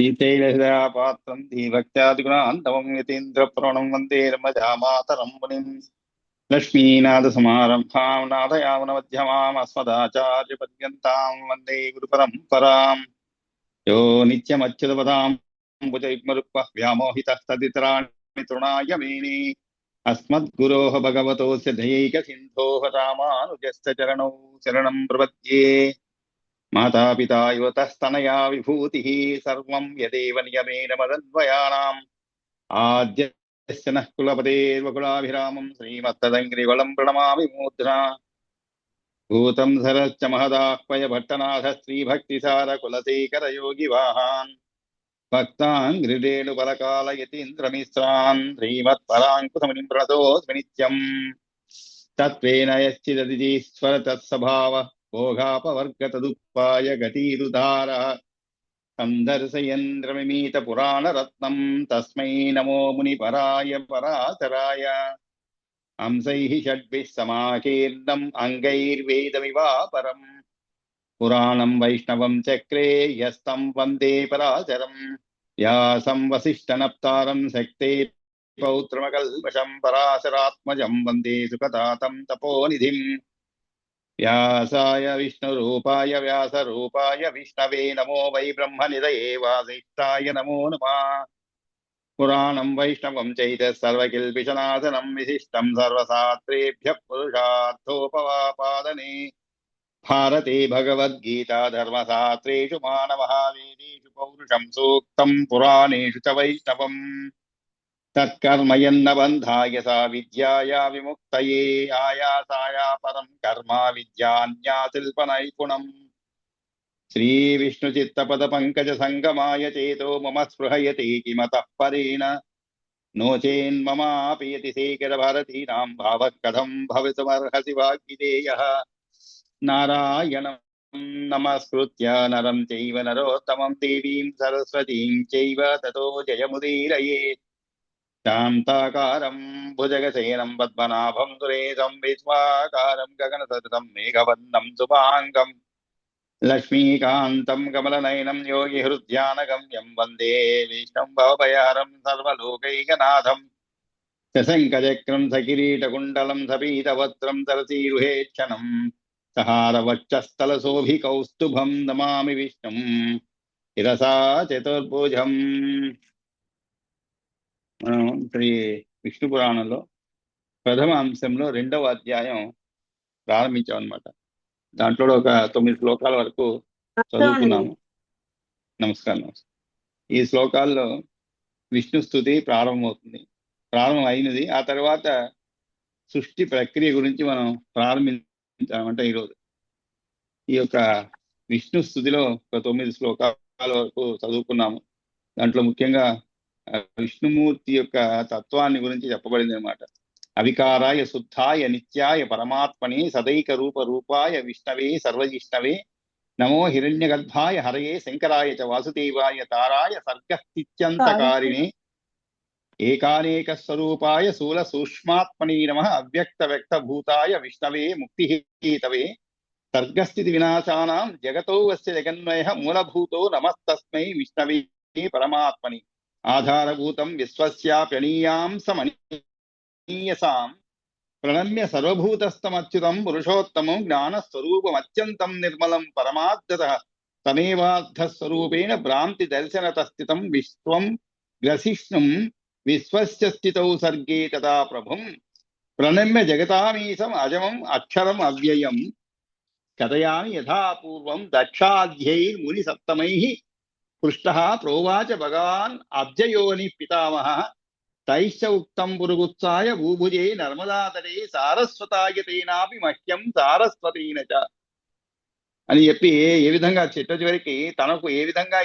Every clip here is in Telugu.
శ్రీశైలపాత్రం ధీభక్త్యాదిగుణాంతమం యతీంద్రప్రవణం వందే రమజామాతరం మునిం లక్ష్మీనాథసమారంభాం నాథయామునమధ్యమాం అస్మదాచార్యపర్యంతాం వందే గురుపరంపరాం యో నిత్యమచ్యుతపదాం భుజయుగ్మరుక్మః వ్యామోహితः తదితరాణి తృణాయ మేనే అస్మద్గురోః భగవతోస్య దయైకసిन्धोः రామానుజस्य చరణౌ శరణం ప్రపద్యే మాతాపితా యువతస్తనయా విభూతిः సర్వం యదేవ నియమేన మదన్వయానాం ఆద్యస్య నః కులపతేర్వకులాభిరామం శ్రీమత్తదంగ్రివళం ప్రణమామి మూర్ధ్నా భూతం సరశ్చ మహదాహ్వయ భట్టనాథ శ్రీభక్తిసార కులశేఖర యోగివాహాన్ భక్తాంగ్రిరేణుపరకాలయతీంద్రమిశ్రాన్ శ్రీమత్పరాంకుశమునిం ప్రణతోస్మి నిత్యం తత్వేన యశ్చిదతిజీశ్వర తత్స్వభావ భోగాపవర్గతదుపాయ గతిరుధార సందర్శయంద్రమిమీత పురాణరత్నం తస్మై నమో మునిపరాయ పరాశరాయ హంసైః షడ్భిः సమాకీర్ణం అంగైర్వేదమివాపరం పురాణం వైష్ణవం చక్రే యస్తం వందే పరాశరం వ్యాసం వసిష్ఠనప్తారం శక్తే పౌత్రమకల్మషం పరాశరాత్మజం వందే సుఖతాతం తపోనిధిం వ్యాసాయ విష్ణురూపాయ వ్యాసరూపాయ విష్ణవే నమో వై బ్రహ్మనిధయే వాసిష్ఠాయ నమో నమః పురాణం వైష్ణవం చైత సర్వకిల్పిశనాశనం విశిష్టం సర్వశాస్త్రేభ్యః పురుషార్థోపవాపాదనే భారతే భగవద్గీతా ధర్మశాస్త్రేషు మానవః వేదేషు పౌరుషం సూక్తం పురాణేషు చ వైష్ణవం తత్కర్మయన్న బంధాయ సా విద్యాయా విముక్తయే ఆయాసాయ పరం కర్మ విద్యాన్యాశిల్పనైపుణం శ్రీ విష్ణు చిత్తపద పంకజ సంగమాయ చేతో మమ స్పృహయతే కిమతః పరేణ నోచేన్మమాపి యతి శేఖర భారతీనాం భావః కథం భవితుమర్హసి వాగ్విదేయః నారాయణం నమస్కృత్య నరం చైవ నరోత్తమం దేవీం సరస్వతీం చైవ తతో జయముదీరయే శాంతాకారం భుజగశయనం పద్మనాభం సురేశం విశ్వాకారం గగనసదృశం మేఘవర్ణం శుభాంగం లక్ష్మీకాంతం కమలనయనం యోగి హృద్యానగమ్యం వందే విష్ణుం భవభయహరం సర్వలోకైకనాథం శశంఖచక్రం సకిరీటకుండలం సపీతవస్త్రం సరసీరుహేక్షణం సహారవక్షస్థలశోభికౌస్తుభం నమామి విష్ణుం శిరసా చతుర్భుజం. మనం శ్రీ విష్ణు పురాణంలో ప్రథమ అంశంలో 2వ అధ్యాయం ప్రారంభించాం అనమాట. దాంట్లో ఒక 9 శ్లోకాల వరకు చదువుకున్నాము. నమస్కారం. ఈ శ్లోకాల్లో విష్ణు స్తుతి ప్రారంభం అయినది. ఆ తర్వాత సృష్టి ప్రక్రియ గురించి మనం ప్రారంభించామంటే ఈరోజు ఈ యొక్క విష్ణు స్తుతిలో ఒక 9 శ్లోకాల వరకు చదువుకున్నాము. దాంట్లో ముఖ్యంగా విష్ణుమూర్తి యొక్క తత్వాన్ని గురించి చెప్పబడింది అనమాట. అవికారాయ శుద్ధాయ నిత్యాయ పరమాత్మనే సదైక రూపాయ విష్ణవే సర్వజిష్ణవే నమో హిరణ్యగర్భాయ హరయే శంకరాయ చ వాసుదేవాయ తారాయ సర్గస్థిత్యంతకారిణే ఏకానేక స్వరూపాయ స్థూల సూక్ష్మాత్మనే నమః అవ్యక్త వ్యక్త భూతాయ విష్ణవే ముక్తిహేతవే సర్గస్థితి వినాశానాం జగతో వస్య జగన్మయః మూలభూతో నమస్తస్మై విష్ణవే పరమాత్మని ఆధారభూతం విశ్వస్యాప్యనీయాం సమనీయసాం ప్రణమ్య సర్వభూతస్థమచ్యుతం పురుషోత్తమం జ్ఞానస్వరూపమత్యంతం నిర్మలం పరమార్థతః తమేవార్థస్వరూపేణ భ్రాంతి దర్శనతస్థితం విశ్వం గ్రసిష్ణుం విశ్వస్య స్థితౌ సర్గే తదా ప్రభుం ప్రణమ్య జగతామీశం అజమం అక్షరం అవ్యయం కథయామి యథాపూర్వం దక్షాధ్యైర్ముని సప్తమైః పృష్టః ప్రోవాచ భగవాన్ అబ్జయోని పితామహ తైశ్చ ఉక్తం పురుగుత్సాయ భూభుజే నర్మదాతడే సారస్వతాయ తేనాపి మహ్యం సారస్వతేన చ అని చెప్పి ఏ విధంగా చిట్ట చివరికి తనకు ఏ విధంగా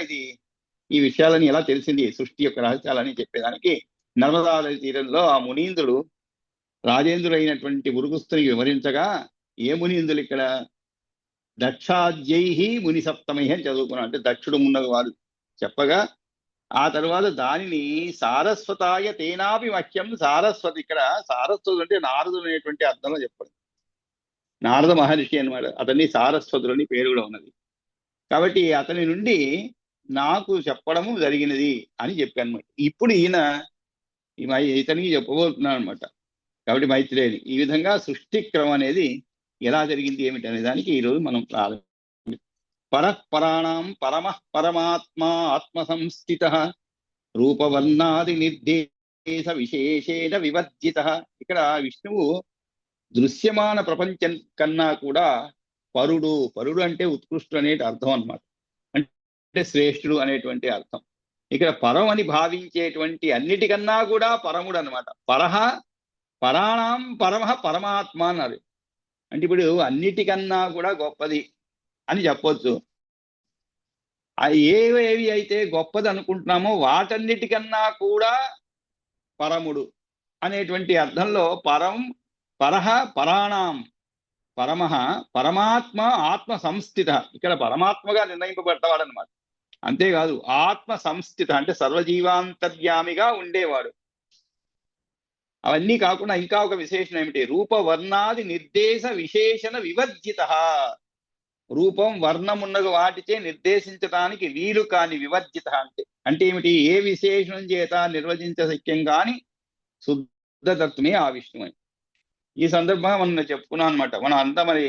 ఈ విషయాలని ఎలా తెలిసింది, సృష్టి యొక్క రహస్యాలని చెప్పేదానికి నర్మదా నది తీరంలో ఆ మునీంద్రుడు రాజేంద్రుడైనటువంటి పురుగుస్తుని వివరించగా ఏ మునీంద్రులు ఇక్కడ దక్షాద్యై ముని సప్తమై అని చదువుకున్నాడు. అంటే దక్షుడు మున్నగు వారు చెప్పగా ఆ తర్వాత దానిని సారస్వతాయ తేనాపి మహ్యం సారస్వతి, ఇక్కడ సారస్వతుడు అంటే నారదుడు అనేటువంటి అర్థంలో చెప్పండి. నారద మహర్షి అనమాట. అతన్ని సారస్వతులని పేరు కూడా ఉన్నది. కాబట్టి అతని నుండి నాకు చెప్పడము జరిగినది అని చెప్పాను. ఇప్పుడు ఇతనికి చెప్పబోతున్నాను అనమాట. కాబట్టి మైత్రేయుని ఈ విధంగా సృష్టి క్రమం అనేది ఎలా జరిగింది ఏమిటి అనే దానికి ఈరోజు మనం పరఃపరాణం పరమః పరమాత్మా ఆత్మ సంస్థిత రూపవర్ణాది నిర్దేశ విశేషేణ వివర్జిత. ఇక్కడ విష్ణువు దృశ్యమాన ప్రపంచం కన్నా కూడా పరుడు. పరుడు అంటే ఉత్కృష్టుడు అనేటి అర్థం అన్నమాట. అంటే శ్రేష్ఠుడు అనేటువంటి అర్థం. ఇక్కడ పరం అని భావించేటువంటి అన్నిటికన్నా కూడా పరముడు అనమాట. పరాణం పరమః పరమాత్మ అన్నారు. అంటే ఇప్పుడు అన్నిటికన్నా కూడా గొప్పది అని చెప్పొచ్చు. ఏవేవి అయితే గొప్పది అనుకుంటున్నామో వాటన్నిటికన్నా కూడా పరముడు అనేటువంటి అర్థంలో పరాణం పరమః పరమాత్మ ఆత్మ సంస్థిత. ఇక్కడ పరమాత్మగా నిర్ణయింపబడతావాడనమాట. అంతేకాదు ఆత్మ సంస్థిత అంటే సర్వజీవాంతర్యామిగా ఉండేవాడు. అవన్నీ కాకుండా ఇంకా ఒక విశేషణ ఏమిటి? రూపవర్ణాది నిర్దేశ విశేషణ వివర్జిత. రూపం వర్ణమున్నగు వాటిచే నిర్దేశించడానికి వీలు కాని వివర్జిత అంటే ఏమిటి? ఏ విశేషణం చేత నిర్వచించశక్యం కాని శుద్ధతత్వమే ఆ విష్ణువు. ఈ సందర్భంగా మనం చెప్పుకున్నాం అనమాట. మనం అంతా మరి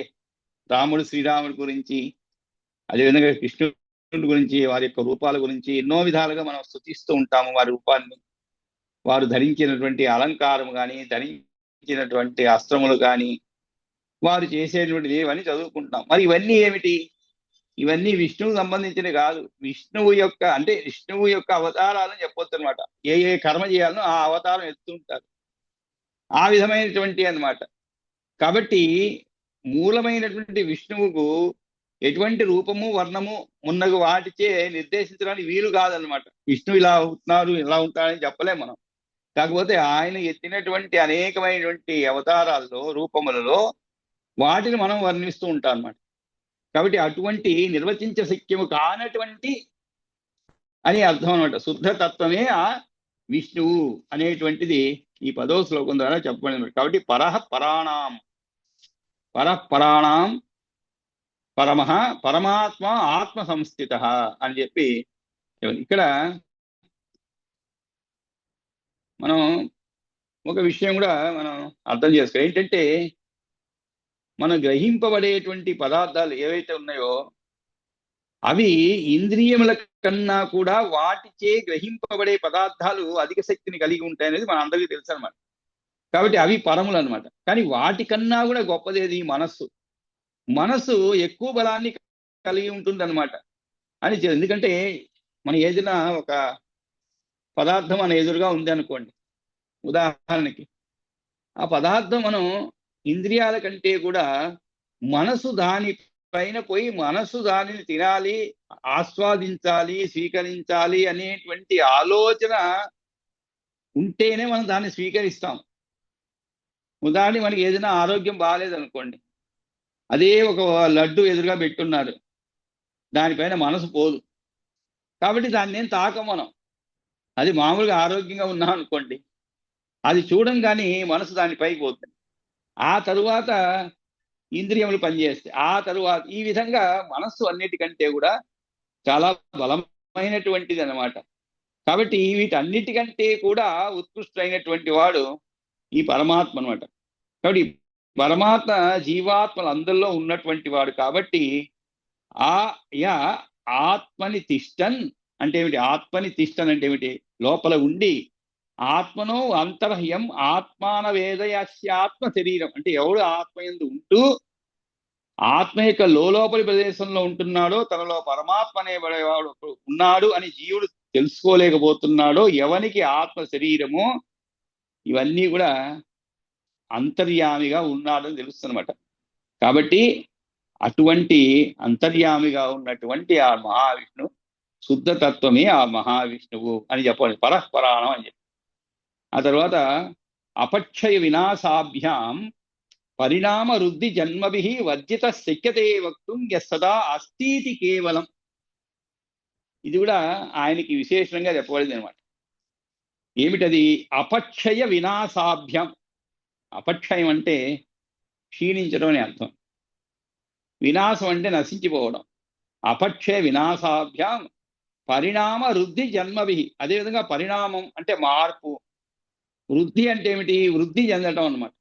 రాముడు శ్రీరాముడి గురించి, అదేవిధంగా కృష్ణుడి గురించి, వారి యొక్క రూపాల గురించి ఎన్నో విధాలుగా మనం స్తుతిస్తూ ఉంటాము. వారి రూపాన్ని, వారు ధరించినటువంటి అలంకారం కానీ, ధరించినటువంటి అస్త్రములు కానీ, వారు చేసేటువంటి ఇవన్నీ చదువుకుంటున్నాం. మరి ఇవన్నీ ఏమిటి? ఇవన్నీ విష్ణువుకు సంబంధించినవి కాదు. విష్ణువు యొక్క అవతారాలను చెప్పొచ్చు అనమాట. ఏ కర్మ చేయాలనో ఆ అవతారం ఎత్తుంటారు. ఆ విధమైనటువంటి అన్నమాట. కాబట్టి మూలమైనటువంటి విష్ణువుకు ఎటువంటి రూపము వర్ణము ఉన్నగు వాటిచే నిర్దేశించడానికి వీలు కాదనమాట. విష్ణువు ఇలా అవుతున్నారు, ఇలా ఉంటారని చెప్పలేం మనం. కాకపోతే ఆయన ఎత్తినటువంటి అనేకమైనటువంటి అవతారాల్లో, రూపములలో వాటిని మనం వర్ణిస్తూ ఉంటాం అన్నమాట. కాబట్టి అటువంటి నిర్వచించశక్యము కానటువంటి అని అర్థం అనమాట. శుద్ధతత్వమే ఆ విష్ణువు అనేటువంటిది ఈ 10వ శ్లోకం ద్వారా చెప్పబడింది. కాబట్టి పరఃపరాణం పరమః పరమాత్మ ఆత్మ సంస్థిత అని చెప్పి ఇక్కడ మనం ఒక విషయం కూడా మనం అర్థం చేసుకోవాలి. ఏంటంటే మనం గ్రహింపబడేటువంటి పదార్థాలు ఏవైతే ఉన్నాయో అవి ఇంద్రియముల కన్నా కూడా వాటిచే గ్రహింపబడే పదార్థాలు అధిక శక్తిని కలిగి ఉంటాయి అనేది మన అందరికీ తెలుసు అనమాట. కాబట్టి అవి పరములు అనమాట. కానీ వాటికన్నా కూడా గొప్పదేది మనస్సు ఎక్కువ బలాన్ని కలిగి ఉంటుంది అనమాట అని. ఎందుకంటే మనం ఏదైనా ఒక పదార్థం మన ఎదురుగా ఉంది అనుకోండి, ఉదాహరణకి ఆ పదార్థం మనం ఇంద్రియాల కంటే కూడా మనసు దాని పైన పోయి మనసు దానిని తినాలి, ఆస్వాదించాలి, స్వీకరించాలి అనేటువంటి ఆలోచన ఉంటేనే మనం దాన్ని స్వీకరిస్తాం. ఉదాహరణ మనకి ఏదైనా ఆరోగ్యం బాగాలేదనుకోండి, అదే ఒక లడ్డు ఎదురుగా పెట్టున్నారు, దానిపైన మనసు పోదు. కాబట్టి దాన్ని ఏం తాకం మనం. అది మామూలుగా ఆరోగ్యంగా ఉన్నాం అనుకోండి, అది చూడంగానే మనసు దానిపైకి పోతుంది. ఆ తరువాత ఇంద్రియములు పనిచేస్తాయి. ఆ తరువాత ఈ విధంగా మనస్సు అన్నిటికంటే కూడా చాలా బలమైనటువంటిది అన్నమాట. కాబట్టి వీటన్నిటికంటే కూడా ఉత్కృష్టమైనటువంటి వాడు ఈ పరమాత్మ అనమాట. కాబట్టి పరమాత్మ జీవాత్మలు అందరిలో ఉన్నటువంటి వాడు. కాబట్టి ఆత్మని తిష్టన్ అంటే ఏమిటి? ఆత్మని తిష్టన్ అంటే ఏమిటి? లోపల ఉండి ఆత్మను అంతర్హ్యం ఆత్మాన వేదయాస్యాత్మ శరీరం అంటే ఎవడు ఆత్మయందు ఉంటూ ఆత్మ యొక్క లోపలి ప్రదేశంలో ఉంటున్నాడో, తనలో పరమాత్మ అనేవాడు ఉన్నాడు అని జీవుడు తెలుసుకోలేకపోతున్నాడో, ఎవనికి ఆత్మ శరీరమో ఇవన్నీ కూడా అంతర్యామిగా ఉన్నాడని తెలుస్తుందన్నమాట. కాబట్టి అటువంటి అంతర్యామిగా ఉన్నటువంటి ఆ మహావిష్ణు శుద్ధతత్వమే ఆ మహావిష్ణువు అని చెప్పాలి. పరఃపరాణం అని చెప్పి ఆ తర్వాత అపక్షయ వినాశాభ్యాం పరిణామ వృద్ధి జన్మభి వర్జిత శక్యతే వక్తుం యస్సదా అస్థీతి కేవలం. ఇది కూడా ఆయనకి విశేషంగా చెప్పబడింది అనమాట. ఏమిటది? అపక్షయ వినాశాభ్యం. అపక్షయం అంటే క్షీణించడం అని అర్థం. వినాశం అంటే నశించిపోవడం. అపక్షయ వినాశాభ్యాం పరిణామ వృద్ధి జన్మభి. అదేవిధంగా పరిణామం అంటే మార్పు, వృద్ధి అంటే ఏమిటి, వృద్ధి చెందటం అన్నమాట.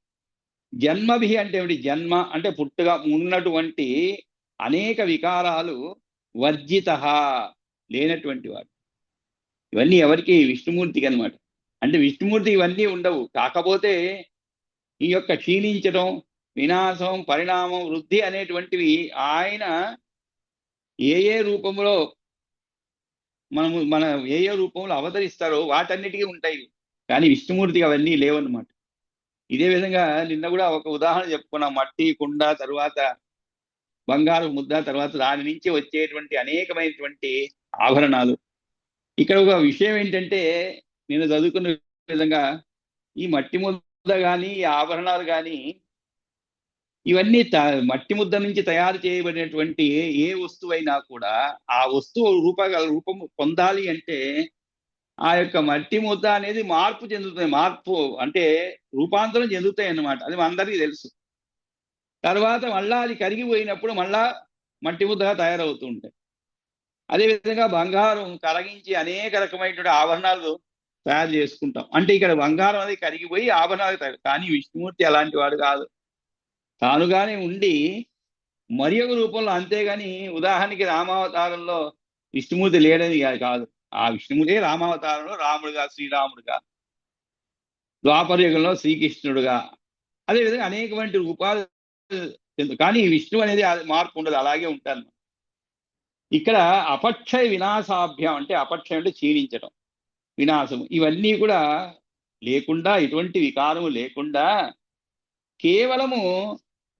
జన్మభి అంటే ఏమిటి, జన్మ అంటే పుట్టుగా ఉన్నటువంటి అనేక వికారాలు వర్జిత, లేనటువంటి వాడు. ఇవన్నీ ఎవరికి, విష్ణుమూర్తికి అనమాట. అంటే విష్ణుమూర్తి ఇవన్నీ ఉండవు. కాకపోతే ఈ యొక్క క్షీణించడం, వినాశం, పరిణామం, వృద్ధి అనేటువంటివి ఆయన ఏ ఏ రూపంలో మన ఏ ఏ రూపంలో అవతరిస్తారో వాటన్నిటికీ ఉంటాయి. కానీ విష్ణుమూర్తికి అవన్నీ లేవన్నమాట. ఇదే విధంగా నిన్న కూడా ఒక ఉదాహరణ చెప్పుకున్నాం. మట్టి కుండ, తరువాత బంగారు ముద్ద, తర్వాత దాని నుంచి వచ్చేటువంటి అనేకమైనటువంటి ఆభరణాలు. ఇక్కడ ఒక విషయం ఏంటంటే, నేను చదువుకున్న విధంగా ఈ మట్టి ముద్ద కానీ, ఈ ఆభరణాలు కానీ, ఇవన్నీ మట్టి ముద్ద నుంచి తయారు చేయబడినటువంటి ఏ వస్తువైనా కూడా ఆ వస్తువు రూపం పొందాలి అంటే ఆ యొక్క మట్టి ముద్ద అనేది మార్పు చెందుతుంది. మార్పు అంటే రూపాంతరం చెందుతాయి అన్నమాట. అది అందరికీ తెలుసు. తర్వాత మళ్ళా అది కరిగిపోయినప్పుడు మళ్ళా మట్టి ముద్దగా తయారవుతూ ఉంటాయి. అదేవిధంగా బంగారం కరగించి అనేక రకమైనటువంటి ఆభరణాలు తయారు చేసుకుంటాం. అంటే ఇక్కడ బంగారం అనేది కరిగిపోయి ఆభరణాలు తయారు. కానీ విష్ణుమూర్తి అలాంటి వాడు కాదు. తానుగానే ఉండి మరి ఒక రూపంలో, అంతేగాని ఉదాహరణకి రామావతారంలో విష్ణుమూర్తి లేడని కాదు. ఆ విష్ణుమూర్తి రామావతారంలో రాముడుగా, శ్రీరాముడుగా, ద్వాపర యుగంలో శ్రీకృష్ణుడుగా, అదేవిధంగా అనేకమైన రూపాలు. కానీ విష్ణు అనేది మార్పు ఉండదు, అలాగే ఉంటాను. ఇక్కడ అపక్షయ వినాశాభ్యం అంటే, అపక్షయం అంటే క్షీణించడం, వినాశము, ఇవన్నీ కూడా లేకుండా, ఇటువంటి వికారము లేకుండా కేవలము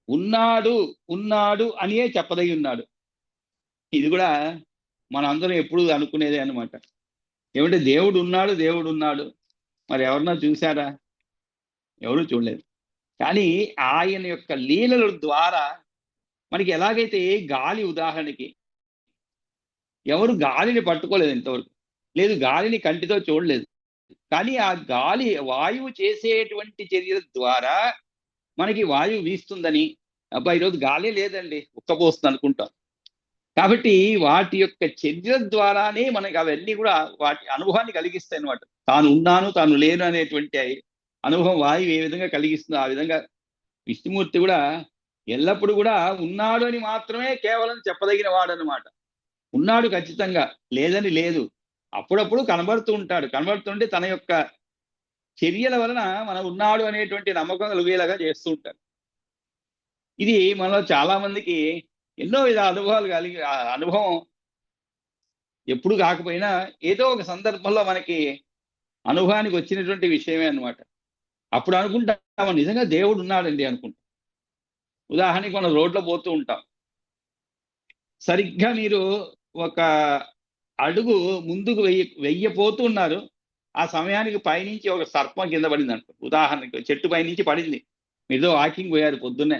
ఉన్నాడు ఉన్నాడు అనియే చెప్పదగి ఉన్నాడు. ఇది కూడా మనందరం ఎప్పుడు అనుకునేదే అనమాట. ఏమంటే దేవుడు ఉన్నాడు, దేవుడు ఉన్నాడు, మరి ఎవరన్నా చూశారా? ఎవరు చూడలేదు. కానీ ఆయన యొక్క లీలల ద్వారా మనకి ఎలాగైతే గాలి, ఉదాహరణకి ఎవరు గాలిని పట్టుకోలేదు ఇంతవరకు, లేదు గాలిని కంటితో చూడలేదు. కానీ ఆ గాలి, వాయువు చేసేటువంటి చర్యల ద్వారా మనకి వాయువు వీస్తుందని, అబ్బా ఈరోజు గాలి లేదండి, ఉక్కపోస్తుంది అనుకుంటాం. కాబట్టి వాటి యొక్క చర్యల ద్వారానే మనకి అవన్నీ కూడా వాటి అనుభవాన్ని కలిగిస్తాయి అనమాట. తాను ఉన్నాను, తాను లేను అనేటువంటి అనుభవం వాయువు ఏ విధంగా కలిగిస్తుందో ఆ విధంగా విష్ణుమూర్తి కూడా ఎల్లప్పుడూ కూడా ఉన్నాడు అని మాత్రమే కేవలం చెప్పదగిన వాడు అనమాట. ఉన్నాడు ఖచ్చితంగా, లేదని లేదు. అప్పుడప్పుడు కనబడుతూ ఉంటాడు. కనబడుతుంటే తన యొక్క చర్యల వలన మనం ఉన్నాడు అనేటువంటి నమ్మకం కలిగేలాగా చేస్తూ ఉంటారు. ఇది మనలో చాలా మందికి ఎన్నో విధ అనుభవాలు కలిగి, అనుభవం ఎప్పుడు కాకపోయినా ఏదో ఒక సందర్భంలో మనకి అనుభవానికి వచ్చినటువంటి విషయమే అనమాట. అప్పుడు అనుకుంటాం నిజంగా దేవుడు ఉన్నాడండి అనుకుంటాం. ఉదాహరణకి మనం రోడ్లో పోతూ ఉంటాం. సరిగ్గా మీరు ఒక అడుగు ముందుకు వెయ్యపోతూ ఉన్నారు. ఆ సమయానికి పైనుంచి ఒక సర్పం కింద పడింది అనుకో. ఉదాహరణకి చెట్టు పైనుంచి పడింది. మీతో వాకింగ్ పోయారు పొద్దున్నే,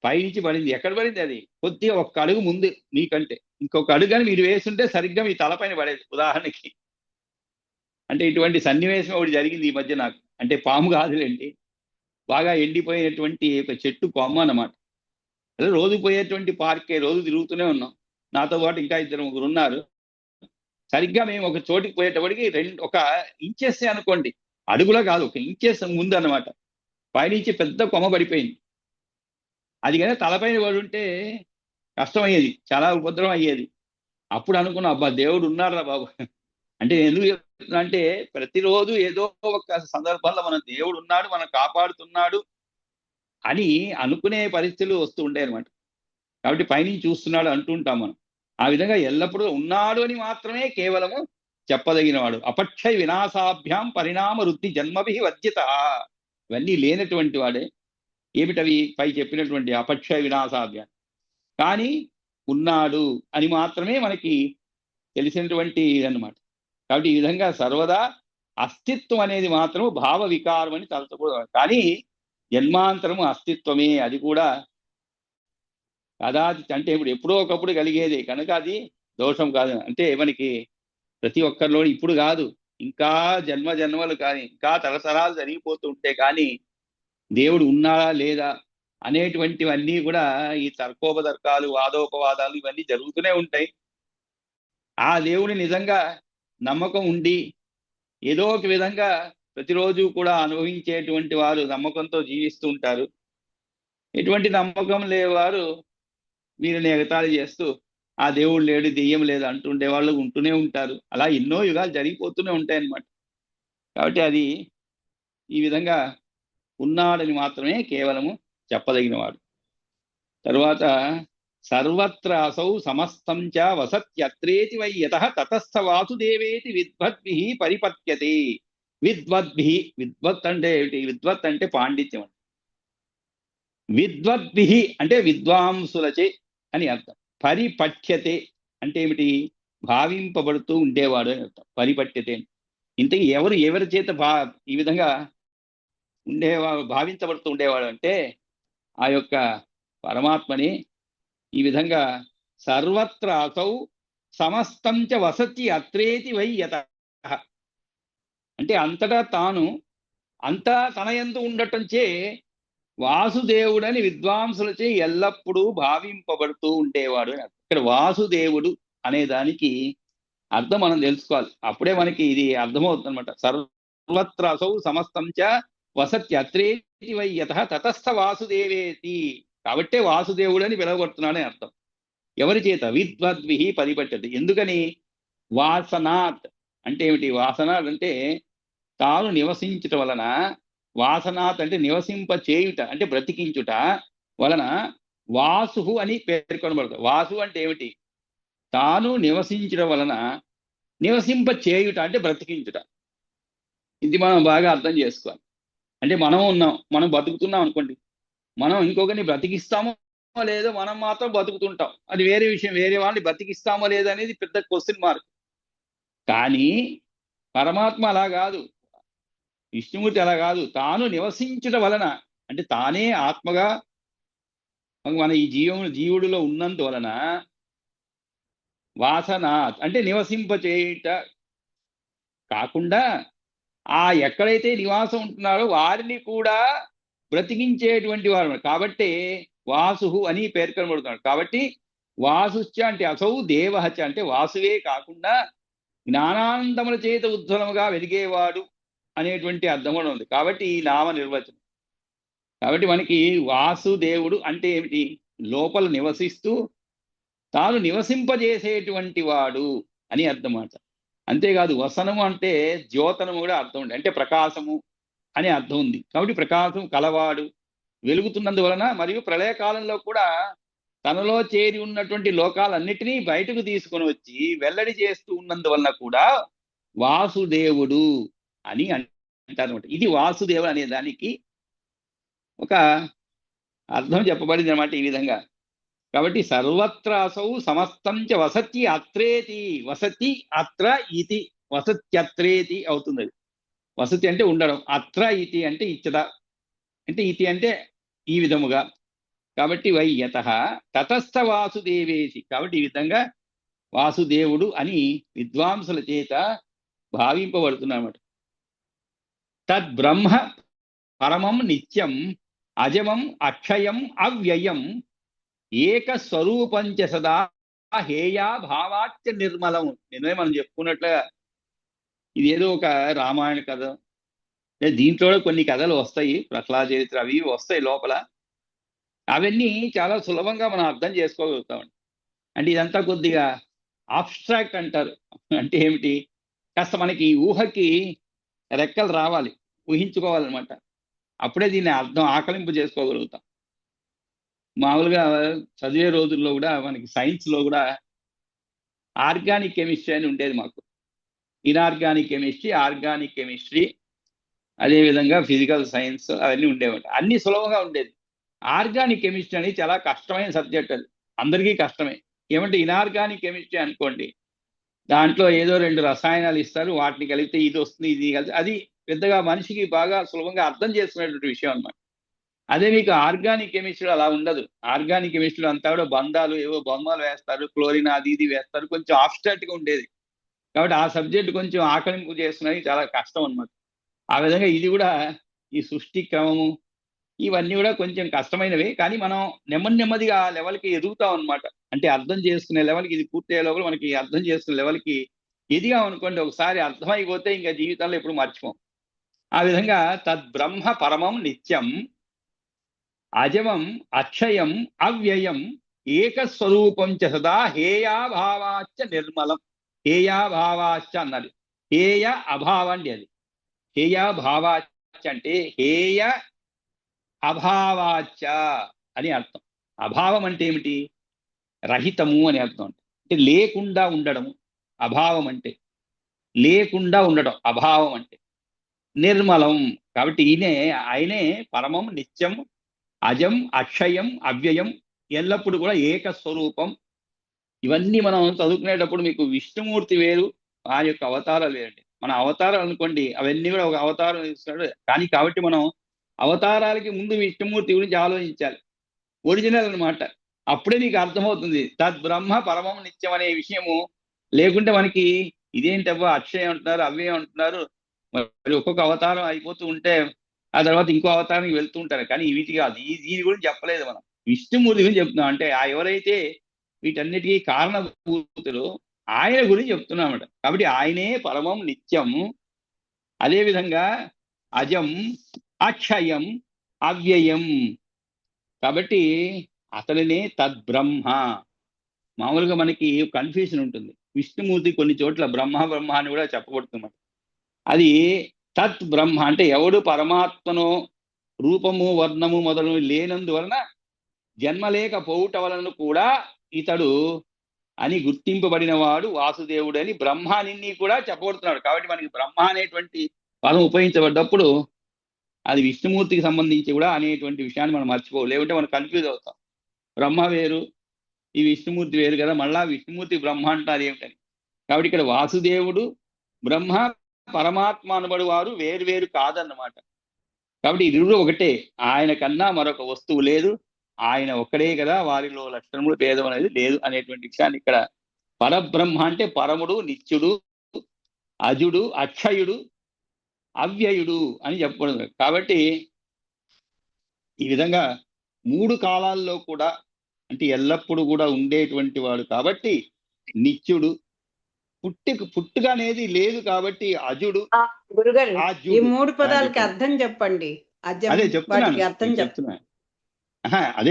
పైనుంచి పడింది. ఎక్కడ పడింది? అది కొద్దిగా ఒక్క అడుగు ముందు మీకంటే. ఇంకొక అడుగు కానీ మీరు వేస్తుంటే సరిగ్గా మీ తలపైన పడేది ఉదాహరణకి. అంటే ఇటువంటి సన్నివేశం ఒకటి జరిగింది ఈ మధ్య నాకు. అంటే పాము కాదులేండి, బాగా ఎండిపోయినటువంటి ఒక చెట్టు కొమ్మ అన్నమాట. అదే రోజు పోయేటువంటి పార్కే, రోజు తిరుగుతూనే ఉన్నాం. నాతో పాటు ఇంకా 2-3 ఉన్నారు. సరిగ్గా మేము ఒక చోటికి పోయేటప్పటికి ఒక ఇంచెస్ అనుకోండి, అడుగులో కాదు, ఒక ఇంచెస్ ముందు అన్నమాట, పైనుంచి పెద్ద కొమ్మ పడిపోయింది. అది కానీ తలపైన పడి ఉంటే కష్టమయ్యేది, చాలా ఉపద్రవం అయ్యేది. అప్పుడు అనుకున్నా, అబ్బా దేవుడు ఉన్నారా బాబు. అంటే ఎందుకు చెప్తున్నా అంటే, ప్రతిరోజు ఏదో ఒక సందర్భంలో మనం దేవుడు ఉన్నాడు, మనం కాపాడుతున్నాడు అని అనుకునే పరిస్థితులు వస్తూ ఉంటాయి అనమాట. కాబట్టి పైనుంచి చూస్తున్నాడు అంటుంటాం మనం. ఆ విధంగా ఎల్లప్పుడూ ఉన్నాడు అని మాత్రమే కేవలము చెప్పదగినవాడు. అపక్షయ వినాశాభ్యాం పరిణామ వృద్ధి జన్మభి వర్జిత. ఇవన్నీ లేనటువంటి వాడే. ఏమిటవి? పై చెప్పినటువంటి అపక్షయ వినాశాభ్యాం. కానీ ఉన్నాడు అని మాత్రమే మనకి తెలిసినటువంటి అన్నమాట. కాబట్టి ఈ విధంగా సర్వదా అస్తిత్వం అనేది మాత్రం భావ వికారం అని తలచకూడదు. కానీ జన్మాంతరము అస్తిత్వమే, అది కూడా కదాచి, అంటే ఇప్పుడు ఎప్పుడో ఒకప్పుడు కలిగేది కనుక అది దోషం కాదు. అంటే మనకి ప్రతి ఒక్కరిలో ఇప్పుడు కాదు, ఇంకా జన్మలు కానీ, ఇంకా తరతరాలు జరిగిపోతూ ఉంటే కానీ దేవుడు ఉన్నాడా లేదా అనేటువంటివన్నీ కూడా ఈ తర్కోపతర్కాలు, వాదోపవాదాలు ఇవన్నీ జరుగుతూనే ఉంటాయి. ఆ దేవుని నిజంగా నమ్మకం ఉండి ఏదో ఒక విధంగా ప్రతిరోజు కూడా అనుభవించేటువంటి వారు నమ్మకంతో జీవిస్తూ ఉంటారు. ఎటువంటి నమ్మకం లేవారు వీరిని ఎగతాళి చేస్తూ ఆ దేవుడు లేడు, దెయ్యం లేదు అంటుండే వాళ్ళు ఉంటూనే ఉంటారు. అలా ఎన్నో యుగాలు జరిగిపోతూనే ఉంటాయన్నమాట. కాబట్టి అది ఈ విధంగా ఉన్నాడని మాత్రమే కేవలము చెప్పదగినవాడు. తరువాత సర్వత్ర అసౌ సమస్తం చ వసత్యత్రేతి వై యతః తతస్థ వాసుదేవేతి విద్వద్భి పరిపత్యతే. విద్వద్భి, విద్వత్ అంటే ఏమిటి? విద్వత్ అంటే పాండిత్యం అండి. విద్వద్భి అంటే విద్వాంసులచే అని అర్థం. పరిపఠ్యతే అంటే ఏమిటి? భావింపబడుతూ ఉండేవాడు అని అర్థం. పరిపఠ్యతే ఇంతకీ ఎవరి చేత ఈ విధంగా భావించబడుతూ ఉండేవాడు అంటే ఆ యొక్క పరమాత్మని ఈ విధంగా సర్వత్ర అసౌ సమస్తం చ వసతి అత్రేతి వై యతః అంటే అంతటా తాను అంతా తన యందు ఉండటంచే వాసుదేవుడని విద్వాంసులచే ఎల్లప్పుడూ భావింపబడుతూ ఉండేవాడు అని అర్థం. ఇక్కడ వాసుదేవుడు అనే దానికి అర్థం మనం తెలుసుకోవాలి. అప్పుడే మనకి ఇది అర్థమవుతుంది అనమాట. సర్వత్ర అసౌ సమస్తం చ వసతి అత్రేతి వై యతః తతస్థ వాసుదేవేతి. కాబట్టే వాసుదేవుడని పిలవబడుతున్నాడని అర్థం. ఎవరి చేత? విద్వద్భి పరిపట్టది. ఎందుకని? వాసనాత్ అంటే ఏమిటి? వాసనాత్ అంటే తాను నివసించుట వలన, వాసనాత్ అంటే నివసింప చేయుట అంటే బ్రతికించుట వలన వాసు అని పేర్కొనబడుతుంది. వాసు అంటే ఏమిటి? తాను నివసించడం వలన నివసింప చేయుట అంటే బ్రతికించుట. ఇది మనం బాగా అర్థం చేసుకోవాలి. అంటే మనం ఉన్నాం, మనం బతుకుతున్నాం అనుకోండి, మనం ఇంకొకరిని బ్రతికిస్తామో లేదో, మనం మాత్రం బతుకుతుంటాం, అది వేరే విషయం. వేరే వాళ్ళని బ్రతికిస్తామో లేదో అనేది పెద్ద క్వశ్చన్ మార్క్. కానీ పరమాత్మ అలా కాదు, విష్ణుమూర్తి అలా కాదు. తాను నివసించడం వలన అంటే తానే ఆత్మగా మన ఈ జీవుడిలో ఉన్నందువలన వాసన అంటే నివసింప చేయుట కాకుండా ఆ ఎక్కడైతే నివాసం ఉంటున్నారో వారిని కూడా బ్రతికించేటువంటి వారు. కాబట్టి వాసు అని పేర్కొనబడుతున్నాడు. కాబట్టి వాసుశ్చ అంటే అసౌ దేవహచ అంటే వాసువే కాకుండా జ్ఞానానందముల చేత ఉజ్వలముగా వెలిగేవాడు అనేటువంటి అర్థం కూడా ఉంది. కాబట్టి ఈ నామ నిర్వచనం. కాబట్టి మనకి వాసుదేవుడు అంటే ఏమిటి? లోపల నివసిస్తూ తాను నివసింపజేసేటువంటి వాడు అని అర్థం మాట. అంతేకాదు వసనము అంటే ద్యోతనము కూడా అర్థం ఉంది, అంటే ప్రకాశము అనే అర్థం ఉంది. కాబట్టి ప్రకాశం కలవాడు, వెలుగుతున్నందువలన మరియు ప్రళయకాలంలో కూడా తనలో చేరి ఉన్నటువంటి లోకాలన్నిటినీ బయటకు తీసుకొని వచ్చి వెల్లడి చేస్తూ ఉన్నందువలన కూడా వాసుదేవుడు అని అంటారనమాట. ఇది వాసుదేవుడు అనే దానికి ఒక అర్థం చెప్పబడింది అనమాట ఈ విధంగా. కాబట్టి సర్వత్ర అసౌ సమస్తం చ వసతి అత్రేతి. వసతి అత్ర ఇతి, వసత్యత్రేతి అవుతుంది. వసతి అంటే ఉండడం, అత్ర ఇతి అంటే ఇచ్చట, అంటే ఇతి అంటే ఈ విధముగా. కాబట్టి వై యతః తతస్థ వాసుదేవేసి. కాబట్టి ఈ విధంగా వాసుదేవుడు అని విద్వాంసుల చేత భావింపబడుతున్నమాట. తద్బ్రహ్మ పరమం నిత్యం అజమం అక్షయం అవ్యయం ఏకస్వరూపంచ సదా హేయా భావాచ్య నిర్మలం. నిన్నే మనం చెప్పుకున్నట్లుగా ఇది ఏదో ఒక రామాయణ కథ, దీంట్లో కొన్ని కథలు వస్తాయి, ప్రహ్లాద చరిత్ర అవి వస్తాయి లోపల. అవన్నీ చాలా సులభంగా మనం అర్థం చేసుకోగలుగుతామండి. అంటే ఇదంతా కొద్దిగా ఆబ్స్ట్రాక్ట్ అంటారు. అంటే ఏమిటి? కాస్త మనకి ఊహకి రెక్కలు రావాలి, ఊహించుకోవాలన్నమాట. అప్పుడే దీన్ని అర్థం ఆకలింపు చేసుకోగలుగుతాం. మామూలుగా చదివే రోజుల్లో కూడా మనకి సైన్స్లో కూడా ఆర్గానిక్ కెమిస్ట్రీ అని ఉండేది మాకు. ఇన్ఆర్గానిక్ కెమిస్ట్రీ, ఆర్గానిక్ కెమిస్ట్రీ, అదేవిధంగా ఫిజికల్ సైన్స్ అవన్నీ ఉండేవి. అన్ని సులభంగా ఉండేది. ఆర్గానిక్ కెమిస్ట్రీ అనేది చాలా కష్టమైన సబ్జెక్ట్. అది అందరికీ కష్టమే. ఏమంటే ఇన్ఆర్గానిక్ కెమిస్ట్రీ అనుకోండి, దాంట్లో ఏదో 2 రసాయనాలు ఇస్తారు, వాటిని కలిపితే ఇది వస్తుంది, ఇది కలిపి, అది పెద్దగా మనిషికి బాగా సులభంగా అర్థం చేసుకునేటువంటి విషయం అన్నమాట. అదే మీకు ఆర్గానిక్ కెమిస్ట్రీ అలా ఉండదు. ఆర్గానిక్ కెమిస్ట్రీలో అంతా కూడా బంధాలు, ఏవో బొమ్మలు వేస్తారు, క్లోరిన్ అది ఇది వేస్తారు, కొంచెం ఆబ్స్ట్రాక్ట్గా ఉండేది. కాబట్టి ఆ సబ్జెక్ట్ కొంచెం ఆకలింపు చేసుకునేది చాలా కష్టం అన్నమాట. ఆ విధంగా ఇది కూడా ఈ సృష్టి క్రమము, ఇవన్నీ కూడా కొంచెం కష్టమైనవి, కానీ మనం నెమ్మదిగా లెవెల్కి ఎదుగుతాం అనమాట. అంటే అర్థం చేసుకునే లెవెల్కి, ఇది పూర్తయ్యే లోపల మనకి అర్థం చేసుకునే లెవెల్కి ఎదిగాం అనుకోండి. ఒకసారి అర్థమైపోతే ఇంకా జీవితంలో ఎప్పుడు మర్చిపోం. ఆ విధంగా తద్బ్రహ్మ పరమం నిత్యం అజమం అక్షయం అవ్యయం ఏకస్వరూపం చ సదా హేయాభావాచ్చ నిర్మలం. హేయాభావాచ్చ అన్నది హేయ అభావ అండి. అది హేయాభావాచ్చ అంటే హేయ అభావాచ్చ అని అర్థం. అభావం అంటే ఏమిటి? రహితము అని అర్థం. అంటే లేకుండా ఉండడము అభావం అంటే. లేకుండా ఉండడం అభావం అంటే. నిర్మలం. కాబట్టి ఆయనే పరమం నిత్యం అజం అక్షయం అవ్యయం, ఎల్లప్పుడు కూడా ఏకస్వరూపం. ఇవన్నీ మనం చదువుకునేటప్పుడు మీకు విష్ణుమూర్తి వేరు, ఆ యొక్క అవతారాలు వేరండి. మన అవతారాలు అనుకోండి, అవన్నీ కూడా ఒక అవతారం ఇస్తాడు. కానీ కాబట్టి మనం అవతారాలకి ముందు విష్ణుమూర్తి గురించి ఆలోచించాలి. ఒరిజినల్ అనమాట. అప్పుడే నీకు అర్థమవుతుంది తద్బ్రహ్మ పరమం నిత్యం అనే విషయము. లేకుంటే మనకి ఇదేంటబ్బా అక్షయం అంటున్నారు, అవ్యయం అంటున్నారు, మరి ఒక్కొక్క అవతారం అయిపోతూ ఉంటే ఆ తర్వాత ఇంకో అవతారానికి వెళ్తూ ఉంటారు. కానీ వీటికి కాదు, దీని గురించి చెప్పలేదు మనం. విష్ణుమూర్తి గురించి చెప్తున్నాం. అంటే ఆ ఎవరైతే వీటన్నిటికీ కారణభూతులు ఆయన గురించి చెప్తున్నామట. కాబట్టి ఆయనే పరమం నిత్యం, అదేవిధంగా అజం అక్షయం అవ్యయం. కాబట్టి అతనినే తద్బ్రహ్మ. మామూలుగా మనకి కన్ఫ్యూజన్ ఉంటుంది. విష్ణుమూర్తి కొన్ని చోట్ల బ్రహ్మ బ్రహ్మ అని కూడా చెప్పబడుతున్నమాట. అది తత్ బ్రహ్మ అంటే ఎవడు పరమాత్మను రూపము వర్ణము మొదలు లేనందువలన జన్మలేకపోవుట వలన కూడా ఇతడు అని గుర్తింపబడిన వాడు వాసుదేవుడు అని బ్రహ్మాని కూడా చెప్పబడుతున్నాడు. కాబట్టి మనకి బ్రహ్మ అనేటువంటి పదం ఉపయోగించబడ్డప్పుడు అది విష్ణుమూర్తికి సంబంధించి కూడా అనేటువంటి విషయాన్ని మనం మర్చిపోవు. లేకుంటే మనం కన్ఫ్యూజ్ అవుతాం. బ్రహ్మ వేరు, ఈ విష్ణుమూర్తి వేరు కదా, మళ్ళా విష్ణుమూర్తి బ్రహ్మ అంటారు ఏమిటని. కాబట్టి ఇక్కడ వాసుదేవుడు బ్రహ్మ పరమాత్మ అనబడి వారు వేరు కాదన్నమాట. కాబట్టి ఇరువురు ఒకటే. ఆయన కన్నా మరొక వస్తువు లేదు, ఆయన ఒక్కడే కదా, వారిలో లక్షణములు భేదం అనేది లేదు అనేటువంటి విషయాన్ని ఇక్కడ పరబ్రహ్మ అంటే పరముడు, నిత్యుడు, అజుడు, అక్షయుడు, అవ్యయుడు అని చెప్పబడింది. కాబట్టి ఈ విధంగా మూడు కాలాల్లో కూడా అంటే ఎల్లప్పుడూ కూడా ఉండేటువంటి వాడు కాబట్టి నిత్యుడు. పుట్టుక అనేది లేదు కాబట్టి అజుడు. గురుగారు ఈ మూడు పదాలకి అర్థం చెప్పండి. అదే చెప్తున్నాను.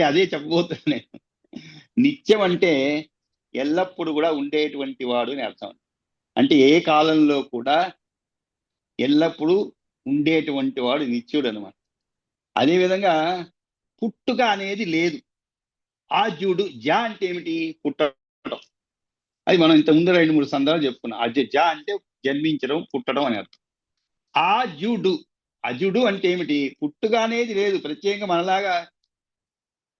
అదే చెప్పబోతున్నా నేను. నిత్యం అంటే ఎల్లప్పుడు కూడా ఉండేటువంటి వాడు అని అర్థం. అంటే ఏ కాలంలో కూడా ఎల్లప్పుడూ ఉండేటువంటి వాడు నిత్యుడు అనమాట. అదేవిధంగా పుట్టుక అనేది లేదు. ఆజ్యుడు. జ అంటే ఏమిటి? పుట్టడం. అది మనం ఇంత ముందు 2-3 సందర్భాలు చెప్పుకున్నాం. జ అంటే జన్మించడం, పుట్టడం అని అర్థం. అజుడు అంటే ఏమిటి? పుట్టుక అనేది లేదు. ప్రత్యేకంగా మనలాగా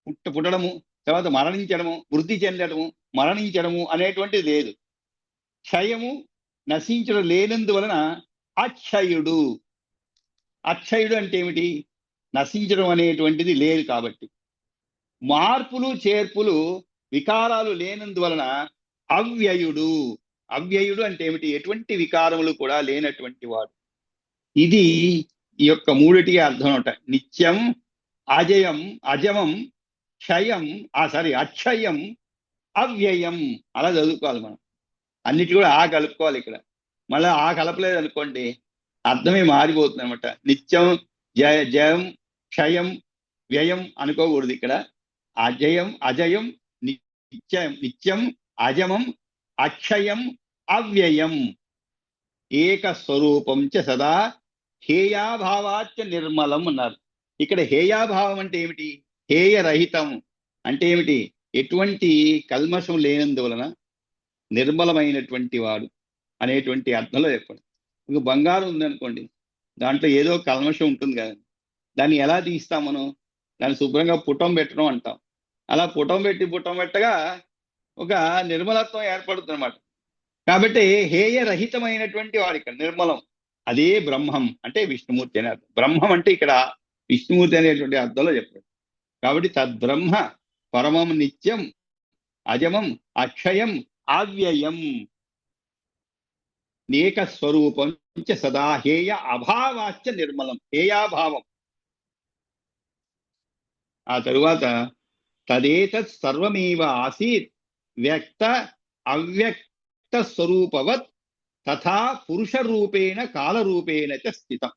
పుట్టడము, తర్వాత మరణించడము, వృద్ధి చెందడము, మరణించడము అనేటువంటిది లేదు. క్షయము, నశించడం లేనందువలన అక్షయుడు. అక్షయుడు అంటే ఏమిటి? నశించడం అనేటువంటిది లేదు కాబట్టి. మార్పులు చేర్పులు వికారాలు లేనందువలన అవ్యయుడు. అవ్యయుడు అంటే ఏమిటి? ఎటువంటి వికారములు కూడా లేనటువంటి వాడు. ఇది ఈ యొక్క మూడిటికి అర్థం ఉంటాయి. నిత్యం, అజమం, అక్షయం, అవ్యయం. అలా చదువుకోవాలి మనం. అన్నిటి కూడా కలుపుకోవాలి. ఇక్కడ మళ్ళీ కలపలేదు అనుకోండి అర్థమే మారిపోతుంది అనమాట. నిత్యం, జయం, క్షయం, వ్యయం అనుకోకూడదు. ఇక్కడ అజయం, నిత్యం, అజమం, అక్షయం, అవ్యయం ఏకస్వరూపం చ సదా హేయాభావాచ్చ నిర్మలం అన్నారు. ఇక్కడ హేయాభావం అంటే ఏమిటి? హేయరహితం అంటే ఏమిటి? ఎటువంటి కల్మషం లేనందువలన నిర్మలమైనటువంటి వాడు అనేటువంటి అర్థంలో చెప్పండి. ఇంక బంగారం ఉందనుకోండి, దాంట్లో ఏదో కల్మషం ఉంటుంది కదా, దాన్ని ఎలా తీస్తాం మనం? దాన్ని శుభ్రంగా పుటం పెట్టడం అంటాం. అలా పుటం పెట్టగా ఒక నిర్మలత్వం ఏర్పడుతుంది అనమాట. కాబట్టి హేయరహితమైనటువంటి వాడు ఇక్కడ నిర్మలం. అదే బ్రహ్మం అంటే విష్ణుమూర్తి అనే అర్థం. బ్రహ్మం అంటే ఇక్కడ విష్ణుమూర్తి అనేటువంటి అర్థంలో చెప్పాడు. కాబట్టి తద్బ్రహ్మ పరమం నిత్యం అజమం అక్షయం అవ్యయం ఏకస్వరూపం సదా హేయ అభావాచ్చ నిర్మలం. హేయాభావం ఆ తరువాత తదేతత్ సర్వమేవ ఆసీత్ వ్యక్త అవ్యక్త స్వరూపవత్ తథా పురుష రూపేణ కాలరూపేణ చ స్థితం.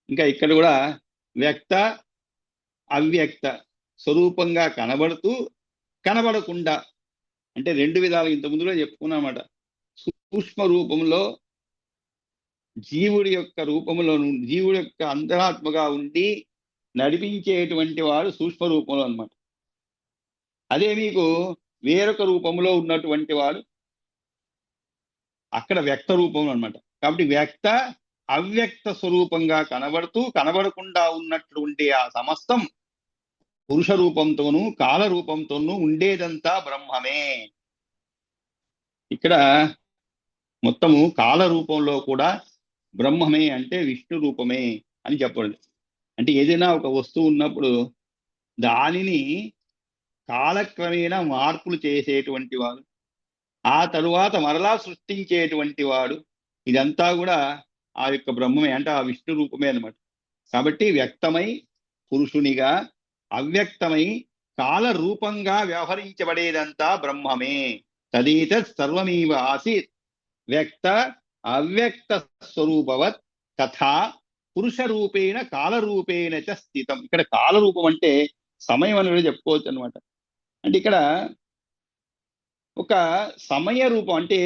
ఇంకా ఇక్కడ కూడా వ్యక్త అవ్యక్త స్వరూపంగా కనబడుతూ కనబడకుండా, అంటే రెండు విధాలు ఇంత ముందులో చెప్పుకున్నామట. సూక్ష్మ రూపంలో జీవుడి యొక్క రూపంలో జీవుడి యొక్క అంతరాత్మగా ఉండి నడిపించేటువంటి వాడు సూక్ష్మ రూపంలో అన్నమాట. అదే మీకు వేరొక రూపంలో ఉన్నటువంటి వాడు అక్కడ వ్యక్త రూపంలో అన్నమాట. కాబట్టి వ్యక్త అవ్యక్త స్వరూపంగా కనబడుతూ కనబడకుండా ఉన్నటువంటి ఆ సమస్తం పురుష రూపంతోనూ కాల రూపంతోనూ ఉండేదంతా బ్రహ్మమే. ఇక్కడ మొత్తము కాల రూపంలో కూడా బ్రహ్మమే అంటే విష్ణు రూపమే అని చెప్పండి. అంటే ఏదైనా ఒక వస్తువు ఉన్నప్పుడు దానిని కాలక్రమేణా మార్పులు చేసేటువంటి వాడు, ఆ తరువాత మరలా సృష్టించేటువంటి వాడు, ఇదంతా కూడా ఆ యొక్క బ్రహ్మమే అంటే ఆ విష్ణు రూపమే అన్నమాట. కాబట్టి వ్యక్తమై పురుషునిగా, అవ్యక్తమై కాల రూపంగా వ్యవహరించబడేదంతా బ్రహ్మమే. తదేతత్ సర్వమేవ ఆసీత్ వ్యక్త అవ్యక్త స్వరూపవత్ తథా పురుష రూపేణ కాలరూపేణ చ స్థితం. ఇక్కడ కాలరూపం అంటే సమయం అని కూడా చెప్పుకోవచ్చు అనమాట. అంటే ఇక్కడ ఒక సమయ రూపం అంటే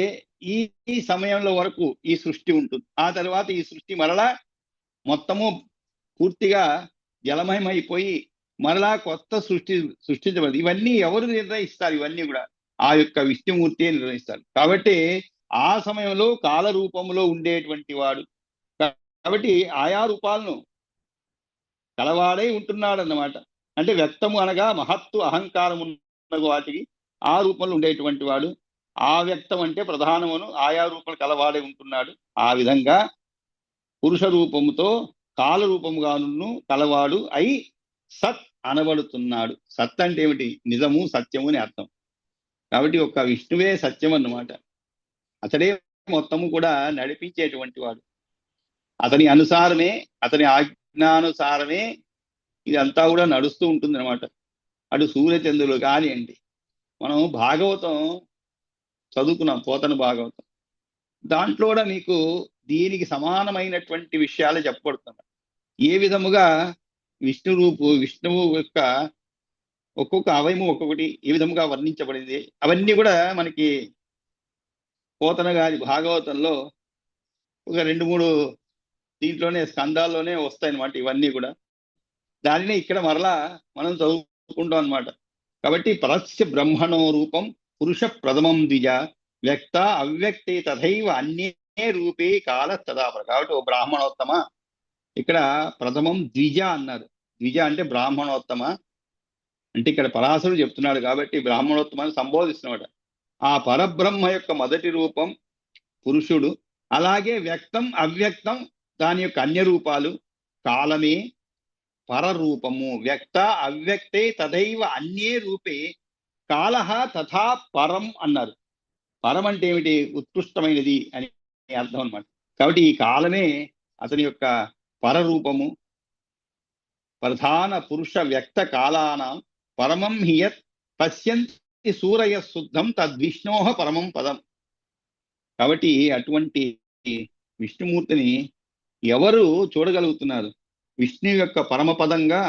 ఈ సమయంలో వరకు ఈ సృష్టి ఉంటుంది, ఆ తర్వాత ఈ సృష్టి మరలా మొత్తము పూర్తిగా జలమయమైపోయి మరలా కొత్త సృష్టించబడింది. ఇవన్నీ ఎవరు నిర్ణయిస్తారు? ఇవన్నీ కూడా ఆ యొక్క విష్ణుమూర్తి నిర్ణయిస్తారు. కాబట్టి ఆ సమయంలో కాల రూపంలో ఉండేటువంటి వాడు, కాబట్టి ఆయా రూపాలను కలవాడై ఉంటున్నాడు అన్నమాట. అంటే వ్యక్తము అనగా మహత్తు అహంకారం ఉన్న వాటికి ఆ రూపంలో ఉండేటువంటి వాడు, ఆ వ్యక్తం అంటే ప్రధానమును ఆయా రూపాలు కలవాడై ఉంటున్నాడు. ఆ విధంగా పురుష రూపముతో కాల రూపముగాను కలవాడు అయి సత్ అనబడుతున్నాడు. సత్ అంటే ఏమిటి? నిజము, సత్యము అని అర్థం. కాబట్టి ఒక్క విష్ణువే సత్యం అన్నమాట. అతడే మొత్తము కూడా నడిపించేటువంటి వాడు. అతని అనుసారమే, అతని ఆజ్ఞానుసారమే ఇదంతా కూడా నడుస్తూ ఉంటుంది అనమాట. అటు సూర్యచంద్రులు కానివ్వండి. మనం భాగవతం చదువుకున్నాం, పోతన భాగవతం. దాంట్లో కూడా మీకు దీనికి సమానమైనటువంటి విషయాలు చెప్పబడుతున్నాయి. ఏ విధముగా విష్ణువు యొక్క ఒక్కొక్క అవయము ఒక్కొక్కటి ఏ విధముగా వర్ణించబడింది, అవన్నీ కూడా మనకి పోతన గారి భాగవతంలో ఒక 2-3 దీంట్లోనే స్కందాల్లోనే వస్తాయన్నమాట. ఇవన్నీ కూడా దానినే ఇక్కడ మరలా మనం చదువుకుంటాం అనమాట. కాబట్టి పరస్య బ్రహ్మణో రూపం పురుష ప్రథమం ద్విజ వ్యక్త అవ్యక్తే తథైవ అన్యే రూపే కాల తదాపర. కాబట్టి ఓ బ్రాహ్మణోత్తమ, ఇక్కడ ప్రథమం ద్విజ అన్నారు. ద్విజ అంటే బ్రాహ్మణోత్తమ అంటే ఇక్కడ పరాశరుడు చెప్తున్నాడు కాబట్టి బ్రాహ్మణోత్తమాన్ని సంబోధిస్తున్నాడు. ఆ పరబ్రహ్మ యొక్క మొదటి రూపం పురుషుడు, అలాగే వ్యక్తం అవ్యక్తం దాని యొక్క అన్య రూపాలు, కాలమే పరరూపము. వ్యక్త అవ్యక్తే తథైవ అన్యే రూపే కాలః తథా పరం అన్నారు. పరం అంటే ఏమిటి? ఉత్కృష్టమైనది అని అర్థం అన్నమాట. కాబట్టి ఈ కాలమే అతని యొక్క పరరూపము. ప్రధాన పురుష వ్యక్త కాలానాం పరమం హియత్ పశ్యంతి సూరయ శుద్ధం తద్విష్ణోహ పరమం పదం. కాబట్టి అటువంటి విష్ణుమూర్తిని ఎవరు చూడగలుగుతున్నారు? విష్ణు యొక్క పరమపదంగా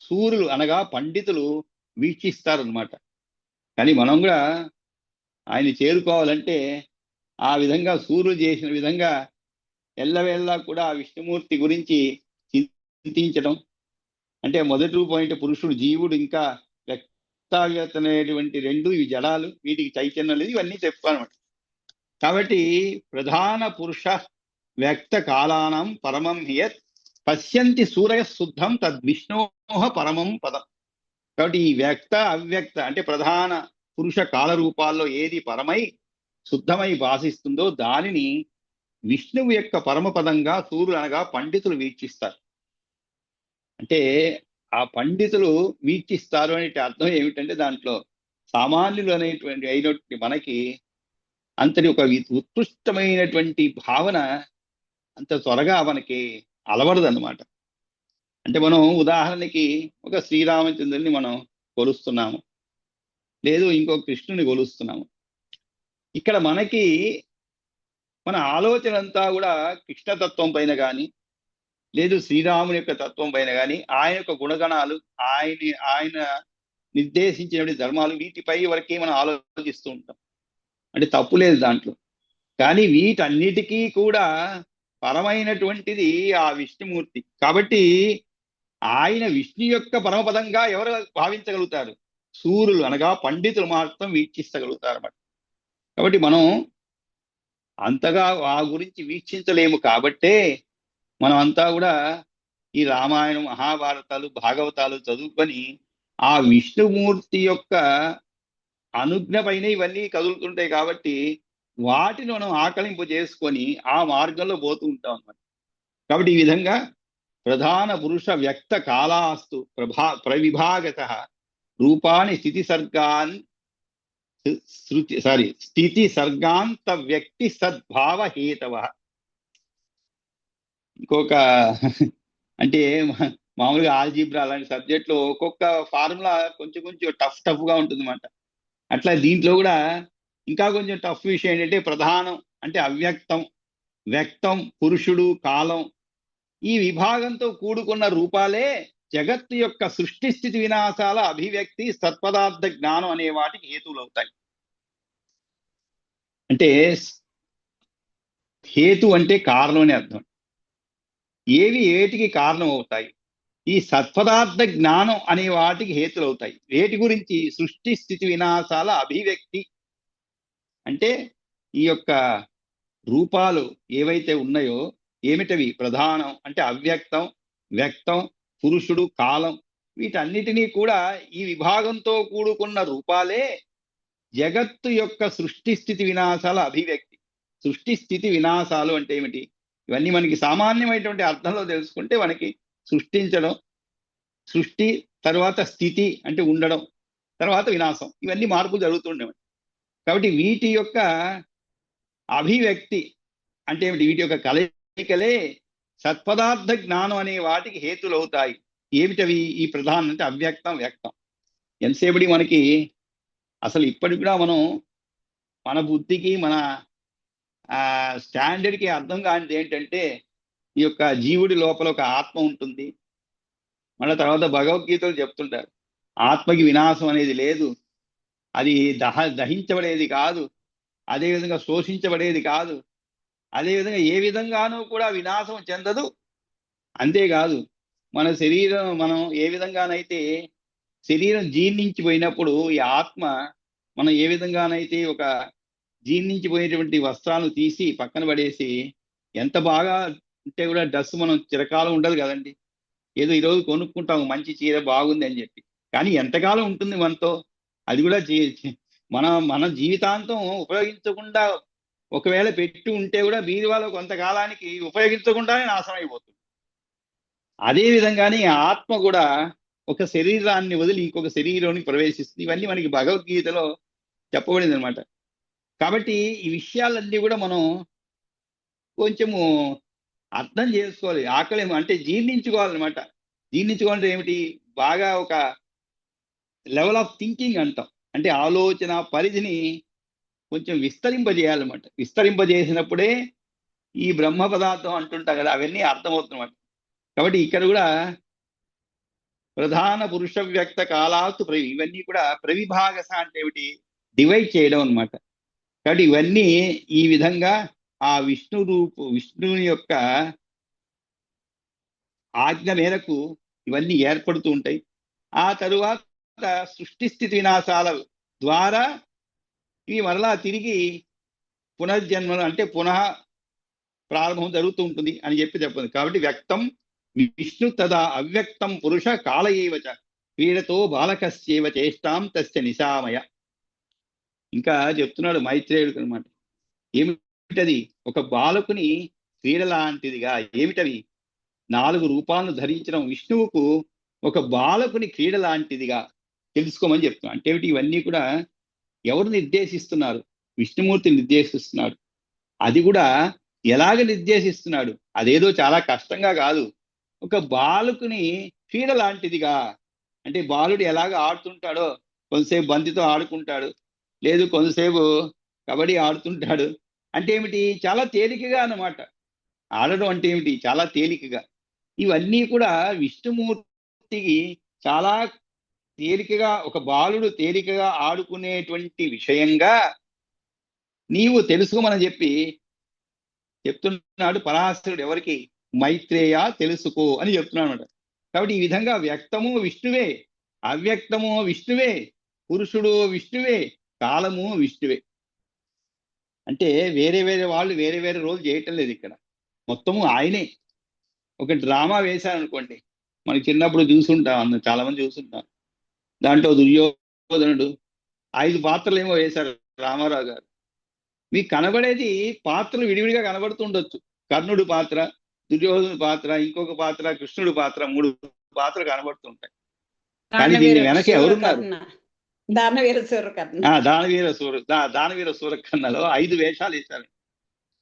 సూర్యులు అనగా పండితులు వీక్షిస్తారనమాట. కానీ మనం కూడా ఆయన చేరుకోవాలంటే ఆ విధంగా సూర్యులు చేసిన విధంగా ఎల్లవేళ్ళ కూడా ఆ విష్ణుమూర్తి గురించి చింతించడం. అంటే మొదటి రూపం అంటే పురుషుడు, జీవుడు, ఇంకా వ్యక్తావ్యత అనేటువంటి రెండు ఇవి జడాలు, వీటికి చైతన్యం లేదు, ఇవన్నీ చెప్పాలన్నమాట. కాబట్టి ప్రధాన పురుష వ్యక్త కాలానం పరమం హియత్ పశ్యంతి సూరయ శుద్ధం తద్విష్ణోహ పరమం పదం. కాబట్టి ఈ వ్యక్త అవ్యక్త అంటే ప్రధాన పురుష కాల రూపాల్లో ఏది పరమై శుద్ధమై భాషిస్తుందో దానిని విష్ణువు యొక్క పరమపదంగా సూర్యుడు అనగా పండితులు వీక్షిస్తారు. అంటే ఆ పండితులు వీక్షిస్తారు అనే అర్థం ఏమిటంటే దాంట్లో సామాన్యులు అయినటువంటి మనకి అంతటి ఒక ఉత్కృష్టమైనటువంటి భావన అంత త్వరగా మనకి అలవడదు అన్నమాట. అంటే మనం ఉదాహరణకి ఒక శ్రీరామచంద్రుని మనం కొలుస్తున్నాము, లేదు ఇంకో కృష్ణుని కొలుస్తున్నాము. ఇక్కడ మనకి మన ఆలోచన అంతా కూడా కృష్ణతత్వం పైన కానీ, లేదు శ్రీరాముని యొక్క తత్వం పైన కానీ, ఆయన యొక్క గుణగణాలు, ఆయన నిర్దేశించిన ధర్మాలు, వీటిపై వరకే మనం ఆలోచిస్తూ ఉంటాం. అంటే తప్పు లేదు దాంట్లో. కానీ వీటన్నిటికీ కూడా పరమైనటువంటిది ఆ విష్ణుమూర్తి. కాబట్టి ఆయన విష్ణు యొక్క పరమపదంగా ఎవరు భావించగలుగుతారు? సూర్యులు అనగా పండితులు మాత్రం వీక్షించగలుగుతారు అన్నమాట. కాబట్టి మనం అంతగా ఆ గురించి వీక్షించలేము. కాబట్టే మనం అంతా కూడా ఈ రామాయణం, మహాభారతాలు, భాగవతాలు చదువుకొని ఆ విష్ణుమూర్తి యొక్క అనుజ్ఞ పైన ఇవన్నీ కదులుతుంటాయి. కాబట్టి వాటిని మనం ఆకలింపు చేసుకొని ఆ మార్గంలో పోతూ ఉంటాం అన్నమాట. కాబట్టి ఈ విధంగా ప్రధాన పురుష వ్యక్త కాలాస్తు ప్రవిభాగత రూపాన్ని స్థితి సర్గాంత వ్యక్తి సద్భావ హేతవ. ఇంకొక అంటే మామూలుగా ఆల్జీబ్రా అలాంటి సబ్జెక్ట్లో ఒక్కొక్క ఫార్ములా కొంచెం కొంచెం టఫ్ గా ఉంటుంది అన్నమాట. అట్లా దీంట్లో కూడా ఇంకా కొంచెం టఫ్ విషయం ఏంటంటే ప్రధానం అంటే అవ్యక్తం, వ్యక్తం పురుషుడు, కాలం, ఈ విభాగంతో కూడుకున్న రూపాలే జగత్తు యొక్క సృష్టి స్థితి వినాశాల అభివ్యక్తి, సత్పదార్థ జ్ఞానం అనే వాటికి హేతువులు అవుతాయి. అంటే హేతు అంటే కారణం అని అర్థం. ఏవి ఏటికి కారణం అవుతాయి? ఈ సత్పదార్థ జ్ఞానం అనే వాటికి హేతులు అవుతాయి. వేటి గురించి? సృష్టి స్థితి వినాశాల అభివ్యక్తి. అంటే ఈ యొక్క రూపాలు ఏవైతే ఉన్నాయో ఏమిటవి? ప్రధానం అంటే అవ్యక్తం, వ్యక్తం, పురుషుడు, కాలం, వీటన్నిటినీ కూడా ఈ విభాగంతో కూడుకున్న రూపాలే జగత్తు యొక్క సృష్టి స్థితి వినాశాల అభివ్యక్తి. సృష్టి స్థితి వినాశాలు అంటే ఏమిటి? ఇవన్నీ మనకి సామాన్యమైనటువంటి అర్థంలో తెలుసుకుంటే మనకి సృష్టించడం, సృష్టి తర్వాత స్థితి అంటే ఉండడం, తర్వాత వినాశం, ఇవన్నీ మార్పులు జరుగుతుండేవి. కాబట్టి వీటి యొక్క అభివ్యక్తి అంటే ఏమిటి? వీటి యొక్క కలయికలే సత్పదార్థ జ్ఞానం అనే వాటికి హేతులు అవుతాయి. ఏమిటవి? ఈ ప్రధానం అంటే అవ్యక్తం, వ్యక్తం. ఎంతసేపటి మనకి అసలు ఇప్పటికి కూడా మనం మన బుద్ధికి, మన స్టాండర్డ్కి అర్థం కానిది ఏంటంటే ఈ యొక్క జీవుడి లోపల ఒక ఆత్మ ఉంటుంది. మళ్ళీ తర్వాత భగవద్గీతలు చెప్తుంటారు ఆత్మకి వినాశం అనేది లేదు, అది దహించబడేది కాదు, అదేవిధంగా శోషించబడేది కాదు, అదేవిధంగా ఏ విధంగానూ కూడా వినాశం చెందదు. అంతేకాదు మన శరీరం, మనం ఏ విధంగానైతే శరీరం జీర్ణించిపోయినప్పుడు ఈ ఆత్మ మనం ఏ విధంగానైతే ఒక జీర్ణించిపోయేటువంటి వస్త్రాలను తీసి పక్కన పడేసి, ఎంత బాగా ఉంటే కూడా డ్రెస్ మనం చిరకాలం ఉండదు కదండి. ఏదో ఈరోజు కొనుక్కుంటాం మంచి చీర బాగుంది అని చెప్పి, కానీ ఎంతకాలం ఉంటుంది మనతో? అది కూడా మన జీవితాంతం ఉపయోగించకుండా ఒకవేళ పెట్టి ఉంటే కూడా బీరువాలో కొంతకాలానికి ఉపయోగించకుండానే నాశనం అయిపోతుంది. అదే విధంగానే ఆత్మ కూడా ఒక శరీరాన్ని వదిలి ఇంకొక శరీరానికి ప్రవేశిస్తుంది. ఇవన్నీ మనకి భగవద్గీతలో చెప్పబడింది అనమాట. కాబట్టి ఈ విషయాలన్నీ కూడా మనం కొంచెము అర్థం చేసుకోవాలి. ఆకలి అంటే జీర్ణించుకోవాలన్నమాట. జీర్ణించుకోవాలంటే ఏమిటి? బాగా ఒక లెవెల్ ఆఫ్ థింకింగ్ అంటాం. అంటే ఆలోచన పరిధిని కొంచెం విస్తరింపజేయాలన్నమాట. విస్తరింపజేసినప్పుడే ఈ బ్రహ్మ పదార్థం అంటుంటాం కదా, అవన్నీ అర్థమవుతున్నమాట. కాబట్టి ఇక్కడ కూడా ప్రధాన పురుష వ్యక్త కాలాస్తు ఇవన్నీ కూడా ప్రవిభాగస అంటే ఏమిటి? డివైడ్ చేయడం అనమాట. కాబట్టి ఇవన్నీ ఈ విధంగా ఆ విష్ణుని యొక్క ఆజ్ఞ మేరకు ఇవన్నీ ఏర్పడుతూ ఉంటాయి. ఆ తరువాత సృష్టి స్థితి వినాశాల ద్వారా ఇవి మరలా తిరిగి పునర్జన్మలు అంటే పునః ప్రారంభం జరుగుతూ ఉంటుంది అని చెప్పింది. కాబట్టి వ్యక్తం విష్ణు తదా అవ్యక్తం పురుష కాలయేవచ క్రీడతో బాలకస్యేవ చేష్టాం తస్య నిశామయ. ఇంకా చెప్తున్నాడు మైత్రేయుడికి అనమాట. ఏమిటది? ఒక బాలకుని క్రీడ లాంటిదిగా. ఏమిటవి? 4 రూపాలను ధరించడం విష్ణువుకు ఒక బాలకుని క్రీడ లాంటిదిగా తెలుసుకోమని చెప్తున్నాడు. అంటే ఏమిటి? ఇవన్నీ కూడా ఎవరు నిర్దేశిస్తున్నారు? విష్ణుమూర్తి నిర్దేశిస్తున్నాడు. అది కూడా ఎలాగ నిర్దేశిస్తున్నాడు? అదేదో చాలా కష్టంగా కాదు, ఒక బాలుకుని క్రీడ లాంటిదిగా, అంటే బాలుడు ఎలాగ ఆడుతుంటాడో, కొంతసేపు బంతితో ఆడుకుంటాడు, లేదు కొంతసేపు కబడ్డీ ఆడుతుంటాడు. అంటే ఏమిటి, చాలా తేలికగా అన్నమాట. ఆడడం అంటే ఏమిటి, చాలా తేలికగా. ఇవన్నీ కూడా విష్ణుమూర్తికి చాలా తేలికగా, ఒక బాలుడు తేలికగా ఆడుకునేటువంటి విషయంగా నీవు తెలుసుకోమని చెప్తున్నాడు పరాశరుడు. ఎవరికి? మైత్రేయ తెలుసుకో అని చెప్తున్నాడు అనమాట. కాబట్టి ఈ విధంగా వ్యక్తము విష్ణువే, అవ్యక్తము విష్ణువే, పురుషుడు విష్ణువే, కాలము విష్ణువే. అంటే వేరే వేరే వాళ్ళు వేరే వేరే రోజులు చేయటం లేదు ఇక్కడ, మొత్తము ఆయనే. ఒక డ్రామా వేశారనుకోండి, మనకి చిన్నప్పుడు చూసుంటాం, చాలా మంది చూసుంటాం. దాంట్లో దుర్యోధనుడు 5 పాత్రలు ఏమో వేశారు రామారావు గారు. మీకు కనబడేది పాత్రలు విడివిడిగా కనబడుతుండొచ్చు. కర్ణుడి పాత్ర, దుర్యోధనుడి పాత్ర, ఇంకొక పాత్ర, కృష్ణుడి పాత్ర, 3 పాత్రలు కనబడుతుంటాయి. కానీ దీని వెనక ఎవరున్నారు? దానవీర సూరకర్ణలో 5 వేషాలు వేశారు.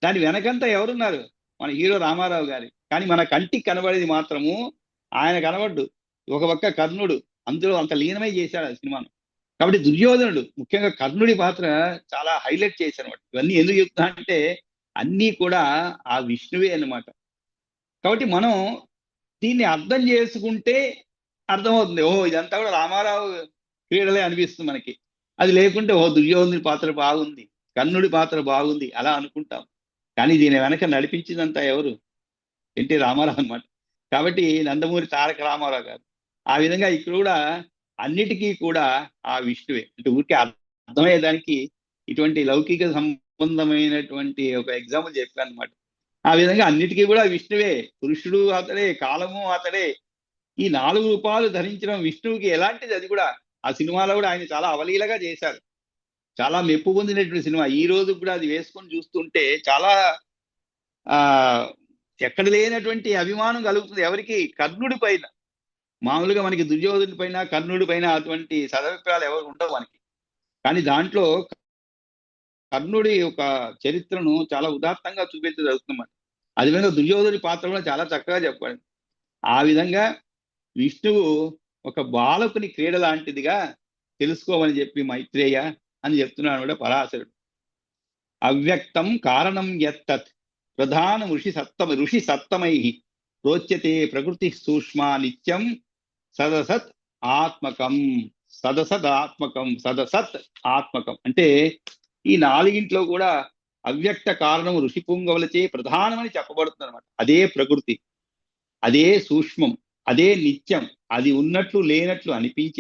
దాని వెనకంతా ఎవరున్నారు? మన హీరో రామారావు గారి. కానీ మన కంటికి కనబడేది మాత్రము ఆయన కనబడ్డు. ఒక పక్క కర్ణుడు, అందులో అంత లీనమై చేశాడు ఆ సినిమాను. కాబట్టి దుర్యోధనుడు, ముఖ్యంగా కర్ణుడి పాత్ర చాలా హైలైట్ చేశారు అనమాట. ఇవన్నీ ఎందుకు చెప్తున్నా అంటే అన్నీ కూడా ఆ విష్ణువే అన్నమాట. కాబట్టి మనం దీన్ని అర్థం చేసుకుంటే అర్థమవుతుంది, ఓహో ఇదంతా కూడా రామారావు క్రీడలే అనిపిస్తుంది మనకి. అది లేకుంటే ఓ దుర్యోధనుడి పాత్ర బాగుంది, కర్ణుడి పాత్ర బాగుంది అలా అనుకుంటాం. కానీ దీని వెనక నడిపించిందంతా ఎవరు? ఎన్టీ రామారావు అనమాట. కాబట్టి నందమూరి తారక రామారావు గారు. ఆ విధంగా ఇక్కడ కూడా అన్నిటికీ కూడా ఆ విష్ణువే. అంటే ఊరికే అర్థమయ్యేదానికి ఇటువంటి లౌకిక సంబంధమైనటువంటి ఒక ఎగ్జాంపుల్ చెప్పాను అనమాట. ఆ విధంగా అన్నిటికీ కూడా విష్ణువే, పురుషుడు అతడే, కాలము అతడే. ఈ 4 రూపాలు ధరించడం విష్ణువుకి ఎలాంటిది, అది కూడా ఆ సినిమాలో కూడా ఆయన చాలా అవలీలగా చేశారు. చాలా మెప్పు పొందినటువంటి సినిమా. ఈ రోజు కూడా అది వేసుకొని చూస్తుంటే చాలా ఎక్కడ లేనటువంటి అభిమానం కలుగుతుంది. ఎవరికి? కర్ణుడి పైన. మామూలుగా మనకి దుర్యోధనుడి పైన, కర్ణుడి పైన అటువంటి సదభిప్రాయాలు ఎవరు ఉండవు మనకి. కానీ దాంట్లో కర్ణుడి ఒక చరిత్రను చాలా ఉదాత్తంగా చూపించగలుగుతున్నమాట. అది విధంగా దుర్యోధనుడి పాత్ర కూడా చాలా చక్కగా చెప్పాడు. ఆ విధంగా విష్ణువు ఒక బాలకుని క్రీడ లాంటిదిగా తెలుసుకోమని చెప్పి మైత్రేయ అని చెప్తున్నాడు కూడా పరాశరుడు. అవ్యక్తం కారణం యత్తత్ ప్రధాన ఋషి సత్తమై ప్రోచ్యతే ప్రకృతి సూక్ష్మ నిత్యం సదసత్ ఆత్మకం. సదసత్ ఆత్మకం అంటే ఈ 4గింట్లో కూడా అవ్యక్త కారణం ఋషి పుంగవులచే ప్రధానమని చెప్పబడుతుంది అనమాట. అదే ప్రకృతి, అదే సూక్ష్మం, అదే నిత్యం, అది ఉన్నట్లు లేనట్లు అనిపించే